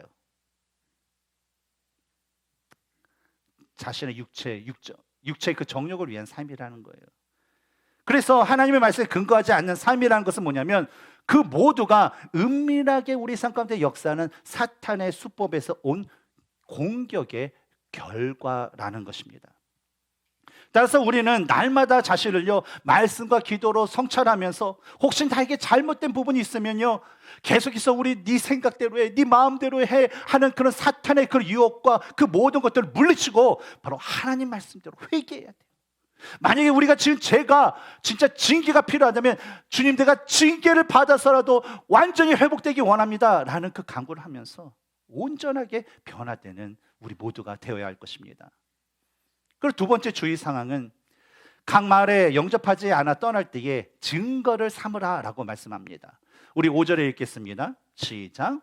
A: 자신의 육체의 그 정욕을 위한 삶이라는 거예요. 그래서 하나님의 말씀에 근거하지 않는 삶이라는 것은 뭐냐면 그 모두가 은밀하게 우리 삶 가운데 역사하는 사탄의 수법에서 온 공격의 결과라는 것입니다. 따라서 우리는 날마다 자신을요 말씀과 기도로 성찰하면서 혹시 나에게 잘못된 부분이 있으면요 계속해서 우리 네 생각대로 해, 네 마음대로 해 하는 그런 사탄의 그 유혹과 그 모든 것들을 물리치고 바로 하나님 말씀대로 회개해야 돼요. 만약에 우리가 지금 죄가 진짜 징계가 필요하다면 주님 내가 징계를 받아서라도 완전히 회복되기 원합니다 라는 그 간구를 하면서 온전하게 변화되는 우리 모두가 되어야 할 것입니다. 그리고 두 번째 주의 상황은 각 마을에 영접하지 않아 떠날 때에 증거를 삼으라 라고 말씀합니다. 우리 5절에 읽겠습니다. 시작.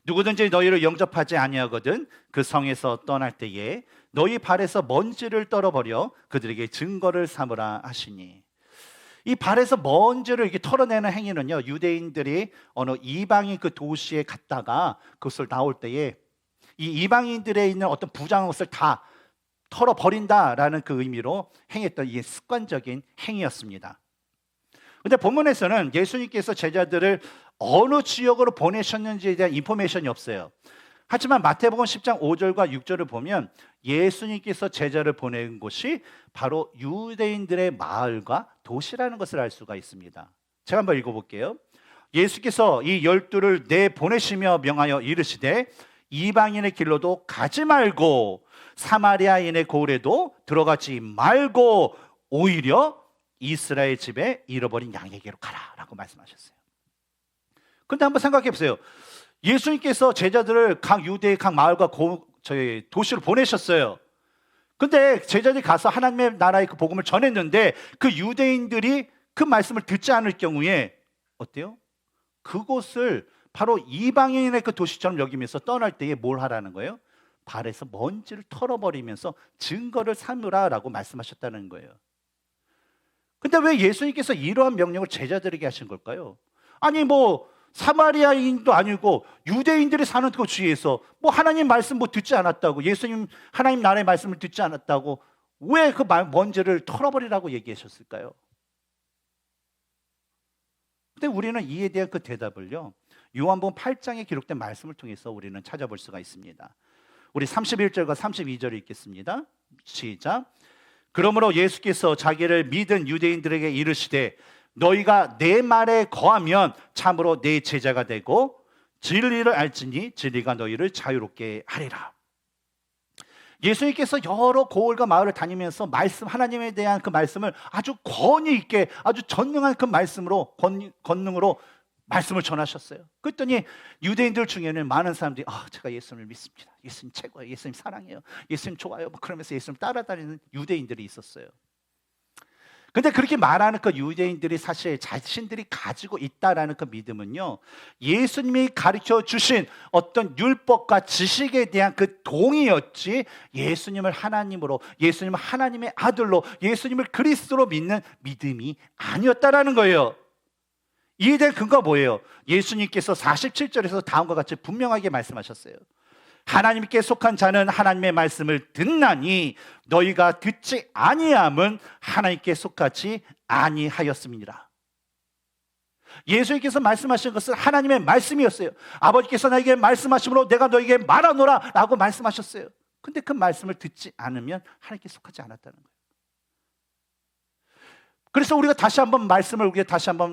A: 누구든지 너희를 영접하지 아니하거든 그 성에서 떠날 때에 너희 발에서 먼지를 떨어버려 그들에게 증거를 삼으라 하시니. 이 발에서 먼지를 이렇게 털어내는 행위는요 유대인들이 어느 이방인 그 도시에 갔다가 그것을 나올 때에 이 이방인들에 있는 어떤 부정한 것을 다 털어버린다라는 그 의미로 행했던 이 습관적인 행위였습니다. 그런데 본문에서는 예수님께서 제자들을 어느 지역으로 보내셨는지에 대한 인포메이션이 없어요. 하지만 마태복음 10장 5절과 6절을 보면 예수님께서 제자를 보낸 곳이 바로 유대인들의 마을과 도시라는 것을 알 수가 있습니다. 제가 한번 읽어볼게요. 예수께서 이 12를 내보내시며 명하여 이르시되 이방인의 길로도 가지 말고 사마리아인의 고을에도 들어가지 말고 오히려 이스라엘 집에 잃어버린 양에게로 가라라고 말씀하셨어요. 그런데 한번 생각해 보세요. 예수님께서 제자들을 각 유대의 각 마을과 도시로 보내셨어요. 그런데 제자들이 가서 하나님의 나라의 그 복음을 전했는데 그 유대인들이 그 말씀을 듣지 않을 경우에 어때요? 그곳을 바로 이방인의 그 도시처럼 여기면서 떠날 때에 뭘 하라는 거예요? 발에서 먼지를 털어버리면서 증거를 삼으라라고 말씀하셨다는 거예요. 근데 왜 예수님께서 이러한 명령을 제자들에게 하신 걸까요? 아니 사마리아인도 아니고 유대인들이 사는 그 주위에서 뭐 하나님 말씀 뭐 듣지 않았다고, 예수님 하나님 나라의 말씀을 듣지 않았다고 왜 그 먼지를 털어버리라고 얘기하셨을까요? 근데 우리는 이에 대한 그 대답을요, 요한복음 8장에 기록된 말씀을 통해서 우리는 찾아볼 수가 있습니다. 우리 31절과 32절을 읽겠습니다. 시작. 그러므로 예수께서 자기를 믿은 유대인들에게 이르시되 너희가 내 말에 거하면 참으로 내 제자가 되고 진리를 알지니 진리가 너희를 자유롭게 하리라. 예수님께서 여러 고을과 마을을 다니면서 말씀, 하나님에 대한 그 말씀을 아주 권위 있게, 아주 전능한 그 말씀으로, 권능으로 말씀을 전하셨어요. 그랬더니 유대인들 중에는 많은 사람들이 제가 예수님을 믿습니다, 예수님 최고예요, 예수님 사랑해요, 예수님 좋아요, 그러면서 예수님 따라다니는 유대인들이 있었어요. 근데 그렇게 말하는 그 유대인들이 사실 자신들이 가지고 있다라는 그 믿음은요, 예수님이 가르쳐 주신 어떤 율법과 지식에 대한 그 동의였지, 예수님을 하나님으로, 예수님을 하나님의 아들로, 예수님을 그리스도로 믿는 믿음이 아니었다라는 거예요. 이에 대한 근거가 뭐예요? 예수님께서 47절에서 다음과 같이 분명하게 말씀하셨어요. 하나님께 속한 자는 하나님의 말씀을 듣나니 너희가 듣지 아니함은 하나님께 속하지 아니하였음이니라. 예수님께서 말씀하신 것은 하나님의 말씀이었어요. 아버지께서 나에게 말씀하심으로 내가 너에게 말하노라 라고 말씀하셨어요. 근데 그 말씀을 듣지 않으면 하나님께 속하지 않았다는 거예요. 그래서 우리가 다시 한번 말씀을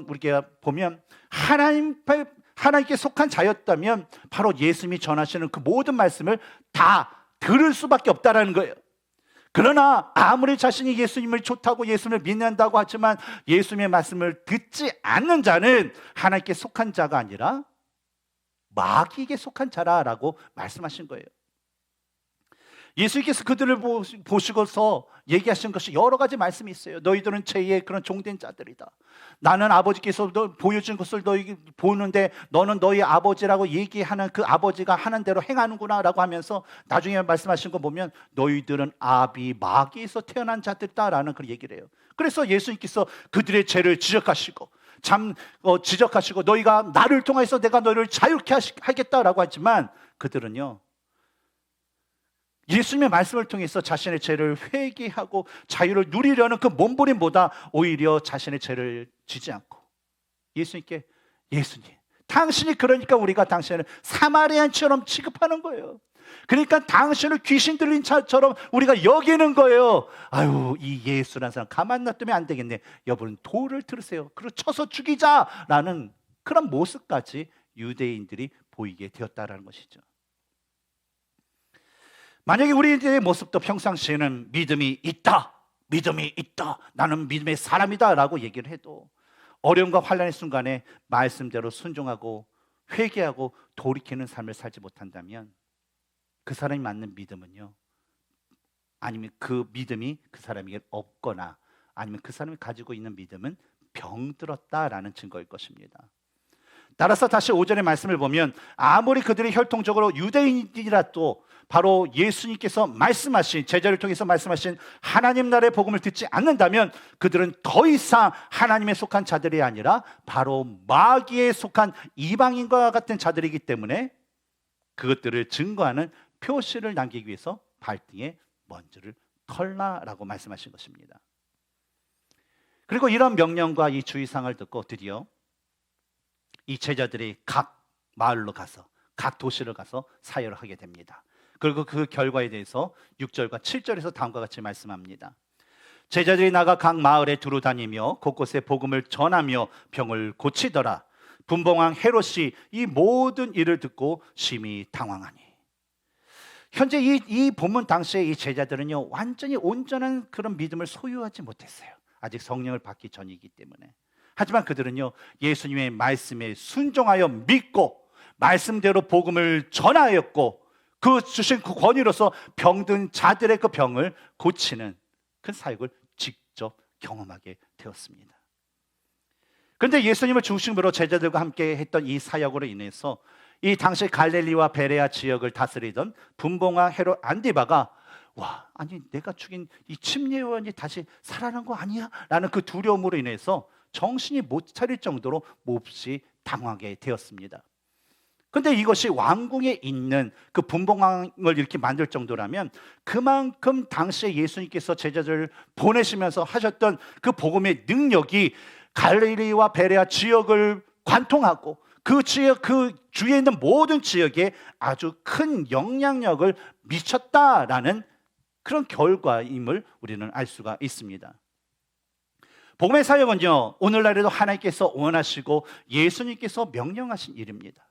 A: 우리가 보면 하나님께 속한 자였다면 바로 예수님이 전하시는 그 모든 말씀을 다 들을 수밖에 없다라는 거예요. 그러나 아무리 자신이 예수님을 좋다고 예수님을 믿는다고 하지만 예수님의 말씀을 듣지 않는 자는 하나님께 속한 자가 아니라 마귀에게 속한 자라라고 말씀하신 거예요. 예수님께서 그들을 보시고서 얘기하신 것이 여러 가지 말씀이 있어요. 너희들은 제2의 그런 종된 자들이다. 나는 아버지께서 보여준 것을 너희 보는데 너는 너희 아버지라고 얘기하는 그 아버지가 하는 대로 행하는구나 라고 하면서 나중에 말씀하신 거 보면 너희들은 아비 마귀에서 태어난 자들이다라는 그 얘기를 해요. 그래서 예수님께서 그들의 죄를 지적하시고 지적하시고 너희가 나를 통해서 내가 너희를 자유케 하겠다라고 하지만 그들은요, 예수님의 말씀을 통해서 자신의 죄를 회개하고 자유를 누리려는 그 몸부림보다 오히려 자신의 죄를 지지 않고 예수님께, 예수님 당신이 그러니까 우리가 당신을 사마리아인처럼 취급하는 거예요. 그러니까 당신을 귀신 들린 자처럼 우리가 여기는 거예요. 아유, 이 예수라는 사람 가만 놔두면 안 되겠네. 여러분 돌을 들으세요. 그리고 쳐서 죽이자라는 그런 모습까지 유대인들이 보이게 되었다라는 것이죠. 만약에 우리의 모습도 평상시에는 믿음이 있다, 나는 믿음의 사람이다 라고 얘기를 해도 어려움과 환난의 순간에 말씀대로 순종하고 회개하고 돌이키는 삶을 살지 못한다면 그 사람이 맞는 믿음은요, 아니면 그 믿음이 그 사람에게 없거나 아니면 그 사람이 가지고 있는 믿음은 병들었다라는 증거일 것입니다. 따라서 다시 5절의 말씀을 보면 아무리 그들이 혈통적으로 유대인이라도 바로 예수님께서 말씀하신, 제자를 통해서 말씀하신 하나님 나라의 복음을 듣지 않는다면 그들은 더 이상 하나님에 속한 자들이 아니라 바로 마귀에 속한 이방인과 같은 자들이기 때문에 그것들을 증거하는 표시를 남기기 위해서 발등에 먼지를 털라라고 말씀하신 것입니다. 그리고 이런 명령과 이 주의사항을 듣고 드디어 이 제자들이 각 마을로 가서, 각 도시를 가서 사역을 하게 됩니다. 그리고 그 결과에 대해서 6절과 7절에서 다음과 같이 말씀합니다. 제자들이 나가 각 마을에 두루 다니며 곳곳에 복음을 전하며 병을 고치더라. 분봉왕 헤롯이 이 모든 일을 듣고 심히 당황하니. 현재 이 본문 당시에 이 제자들은요, 완전히 온전한 그런 믿음을 소유하지 못했어요. 아직 성령을 받기 전이기 때문에. 하지만 그들은요, 예수님의 말씀에 순종하여 믿고 말씀대로 복음을 전하였고 그 주신 그 권위로서 병든 자들의 그 병을 고치는 그 사역을 직접 경험하게 되었습니다. 그런데 예수님을 중심으로 제자들과 함께 했던 이 사역으로 인해서 이 당시 갈릴리와 베레아 지역을 다스리던 분봉왕 헤롯 안디바가 아니 내가 죽인 이 침례요한이 다시 살아난 거 아니야? 라는 그 두려움으로 인해서 정신이 못 차릴 정도로 몹시 당하게 되었습니다. 근데 이것이 왕궁에 있는 그 분봉왕을 이렇게 만들 정도라면 그만큼 당시에 예수님께서 제자들을 보내시면서 하셨던 그 복음의 능력이 갈릴리와 베레아 지역을 관통하고 그 지역, 그 주위에 있는 모든 지역에 아주 큰 영향력을 미쳤다라는 그런 결과임을 우리는 알 수가 있습니다. 복음의 사역은요, 오늘날에도 하나님께서 원하시고 예수님께서 명령하신 일입니다.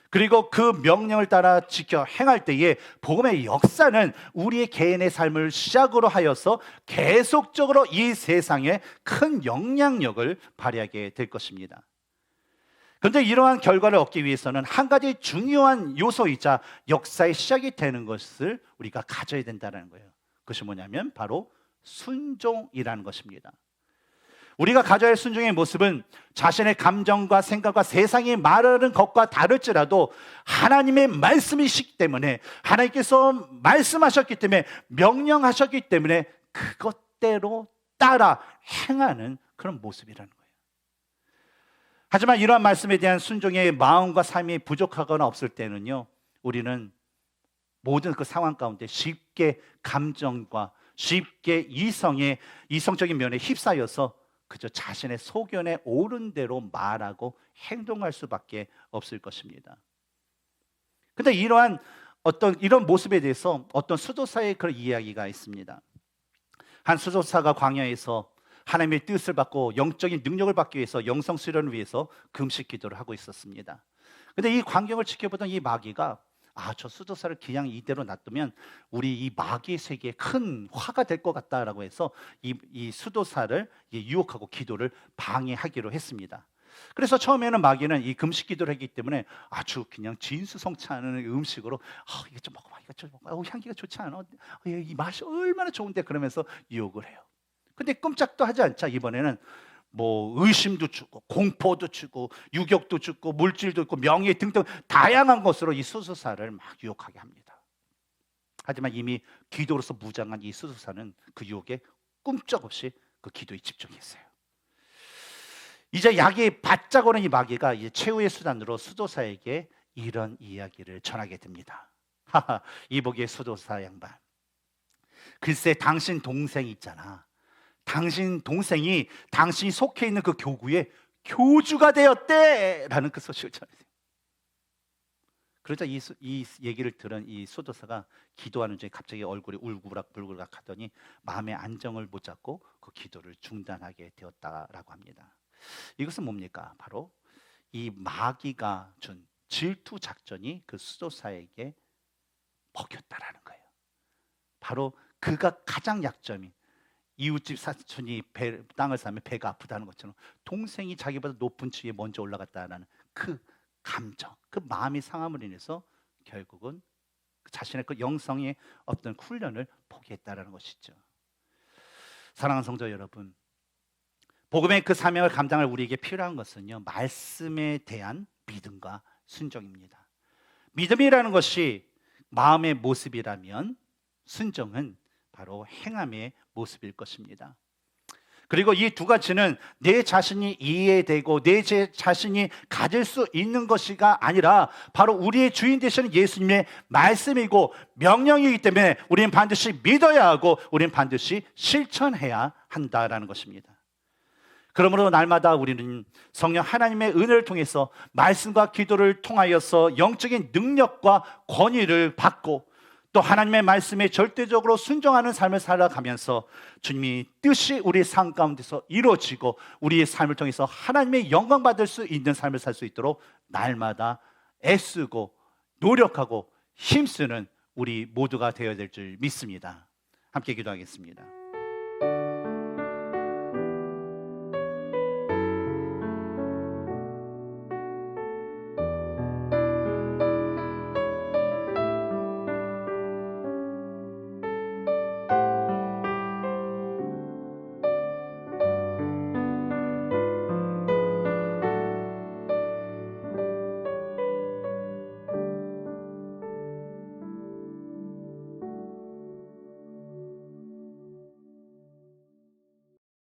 A: 그리고 그 명령을 따라 지켜 행할 때에 복음의 역사는 우리의 개인의 삶을 시작으로 하여서 계속적으로 이 세상에 큰 영향력을 발휘하게 될 것입니다. 그런데 이러한 결과를 얻기 위해서는 한 가지 중요한 요소이자 역사의 시작이 되는 것을 우리가 가져야 된다는 거예요. 그것이 뭐냐면 바로 순종이라는 것입니다. 우리가 가져야 할 순종의 모습은 자신의 감정과 생각과 세상이 말하는 것과 다를지라도 하나님의 말씀이시기 때문에, 하나님께서 말씀하셨기 때문에, 명령하셨기 때문에 그것대로 따라 행하는 그런 모습이라는 거예요. 하지만 이러한 말씀에 대한 순종의 마음과 삶이 부족하거나 없을 때는요, 우리는 모든 그 상황 가운데 쉽게 감정과 쉽게 이성적인 면에 휩싸여서 그저 자신의 소견에 옳은 대로 말하고 행동할 수밖에 없을 것입니다. 그런데 이러한 이런 모습에 대해서 어떤 수도사의 그런 이야기가 있습니다. 한 수도사가 광야에서 하나님의 뜻을 받고 영적인 능력을 받기 위해서 영성 수련을 위해서 금식 기도를 하고 있었습니다. 그런데 이 광경을 지켜보던 이 마귀가 저 수도사를 그냥 이대로 놔두면 우리 이 마귀의 세계에 큰 화가 될 것 같다라고 해서 이 수도사를 유혹하고 기도를 방해하기로 했습니다. 그래서 처음에는 마귀는 이 금식 기도를 했기 때문에 아주 그냥 진수성찬하는 음식으로 이거 좀 먹어봐, 이거 좀 먹어봐, 향기가 좋지 않아? 이 맛이 얼마나 좋은데, 그러면서 유혹을 해요. 근데 꼼짝도 하지 않자 이번에는 의심도 주고 공포도 주고 유격도 주고 물질도 있고 명예 등등 다양한 것으로 이 수도사를 막 유혹하게 합니다. 하지만 이미 기도로서 무장한 이 수도사는 그 유혹에 꿈쩍없이 그 기도에 집중했어요. 이제 약이 바짝 오는 이 마귀가 이제 최후의 수단으로 수도사에게 이런 이야기를 전하게 됩니다. 이보기의 수도사 양반, 글쎄 당신 동생 있잖아. 당신 동생이 당신이 속해 있는 그 교구에 교주가 되었대! 라는 그 소식을 전해요. 그러자 이 얘기를 들은 이 수도사가 기도하는 중에 갑자기 얼굴이 울그락불그락 하더니 마음의 안정을 못 잡고 그 기도를 중단하게 되었다라고 합니다. 이것은 뭡니까? 바로 이 마귀가 준 질투 작전이 그 수도사에게 먹혔다라는 거예요. 바로 그가 가장 약점인 이웃집 사촌이 땅을 사면 배가 아프다는 것처럼 동생이 자기보다 높은 지위에 먼저 올라갔다는 그 감정, 그 마음이 상함으로 인해서 결국은 자신의 그 영성의 어떤 훈련을 포기했다는 것이죠. 사랑하는 성도 여러분, 복음의 그 사명을 감당할 우리에게 필요한 것은요, 말씀에 대한 믿음과 순종입니다. 믿음이라는 것이 마음의 모습이라면 순종은 바로 행함의 모습일 것입니다. 그리고 이 두 가지는 내 자신이 이해되고 내 자신이 가질 수 있는 것이가 아니라 바로 우리의 주인 되시는 예수님의 말씀이고 명령이기 때문에 우리는 반드시 믿어야 하고 우리는 반드시 실천해야 한다라는 것입니다. 그러므로 날마다 우리는 성령 하나님의 은혜를 통해서 말씀과 기도를 통하여서 영적인 능력과 권위를 받고 또 하나님의 말씀에 절대적으로 순종하는 삶을 살아가면서 주님이 뜻이 우리의 삶 가운데서 이루어지고 우리의 삶을 통해서 하나님의 영광 받을 수 있는 삶을 살 수 있도록 날마다 애쓰고 노력하고 힘쓰는 우리 모두가 되어야 될 줄 믿습니다. 함께 기도하겠습니다.